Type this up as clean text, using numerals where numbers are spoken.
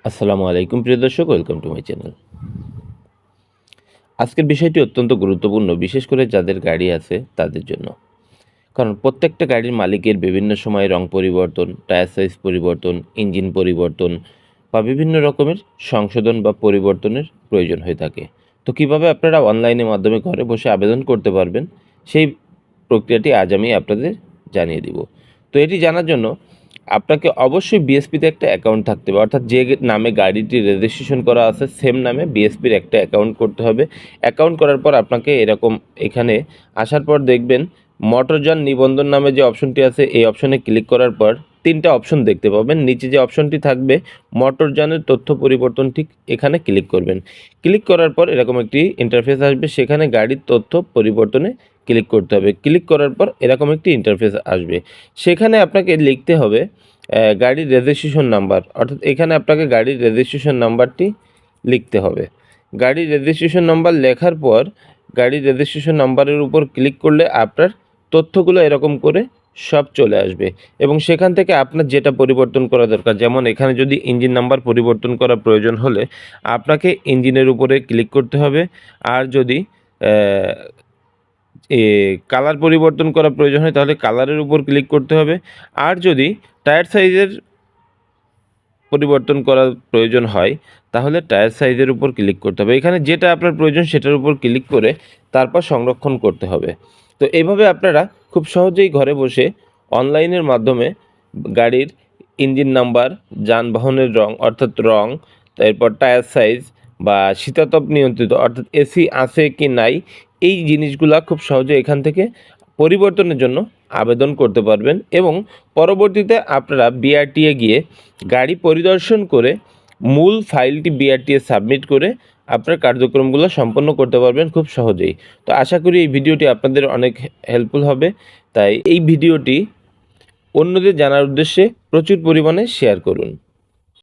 আসসালামু আলাইকুম প্রিয় দর্শক, ওয়েলকাম টু মাই চ্যানেল। আজকের বিষয়টি অত্যন্ত গুরুত্বপূর্ণ, বিশেষ করে যাদের গাড়ি আছে তাদের জন্য। কারণ প্রত্যেকটা গাড়ির মালিকের বিভিন্ন সময় রং পরিবর্তন, টায়ার সাইজ পরিবর্তন, ইঞ্জিন পরিবর্তন বা বিভিন্ন রকমের সংশোধন বা পরিবর্তনের প্রয়োজন হয়ে থাকে। তো কিভাবে আপনারা অনলাইনের মাধ্যমে ঘরে বসে আবেদন করতে পারবেন, সেই প্রক্রিয়াটি আজ আমি আপনাদের জানিয়ে দিব। তো এটি জানার জন্য আপনাকে অবশ্যই বিএসপিতে একটা অ্যাকাউন্ট থাকতে হবে, অর্থাৎ যে নামে গাড়িটি রেজিস্ট্রেশন করা আছে সেম নামে বিএসপির একটা অ্যাকাউন্ট করতে হবে। অ্যাকাউন্ট করার পর আপনাকে এরকম এখানে আসার পর দেখবেন মোটরযান নিবন্ধন নামে যে অপশনটি আছে, এই অপশনে ক্লিক করার পর তিনটা অপশন দেখতে পাবেন। নিচে যে অপশনটি থাকবে মোটরযানের তথ্য পরিবর্তন, ঠিক এখানে ক্লিক করবেন। ক্লিক করার পর এরকম একটি ইন্টারফেস আসবে, সেখানে গাড়ির তথ্য পরিবর্তনে ক্লিক করতে হবে। ক্লিক করার পর এরকম একটি ইন্টারফেস আসবে, সেখানে আপনাকে লিখতে হবে গাড়ির রেজিস্ট্রেশন নাম্বার, অর্থাৎ এখানে আপনাকে গাড়ির রেজিস্ট্রেশন নাম্বারটি লিখতে হবে। গাড়ির রেজিস্ট্রেশন নাম্বার লেখার পর গাড়ির রেজিস্ট্রেশন নাম্বারের উপর ক্লিক করলে আপনার তথ্যগুলো এরকম করে সব চলে আসবে এবং সেখান থেকে আপনার যেটা পরিবর্তন করা দরকার, যেমন এখানে যদি ইঞ্জিন নাম্বার পরিবর্তন করা প্রয়োজন হলে আপনাকে ইঞ্জিনের উপরে ক্লিক করতে হবে। আর যদি কালার পরিবর্তন করা প্রয়োজন হয় তাহলে কালারের উপর ক্লিক করতে হবে। আর যদি টায়ার সাইজের পরিবর্তন করার প্রয়োজন হয় তাহলে টায়ার সাইজের উপর ক্লিক করতে হবে। এখানে যেটা আপনার প্রয়োজন সেটার উপর ক্লিক করে তারপর সংরক্ষণ করতে হবে। তো এইভাবে আপনারা খুব সহজেই ঘরে বসে অনলাইনের মাধ্যমে গাড়ির ইঞ্জিন নাম্বার, যানবাহনের রং অর্থাৎ রং, তারপর টায়ার সাইজ বা শীতাতপ নিয়ন্ত্রিত অর্থাৎ এসি আছে কি নাই, এই জিনিসগুলা খুব সহজে এখান থেকে পরিবর্তনের জন্য আবেদন করতে পারবেন এবং পরবর্তীতে আপনারা বিআরটিএ গিয়ে গাড়ি পরিদর্শন করে মূল ফাইলটি বিআরটিএ সাবমিট করে আপনার কার্যক্রমগুলো সম্পন্ন করতে পারবেন খুব সহজেই। তো আশা করি এই ভিডিওটি আপনাদের অনেক হেল্পফুল হবে, তাই এই ভিডিওটি অন্যদের জানার উদ্দেশ্যে প্রচুর পরিমাণে শেয়ার করুন।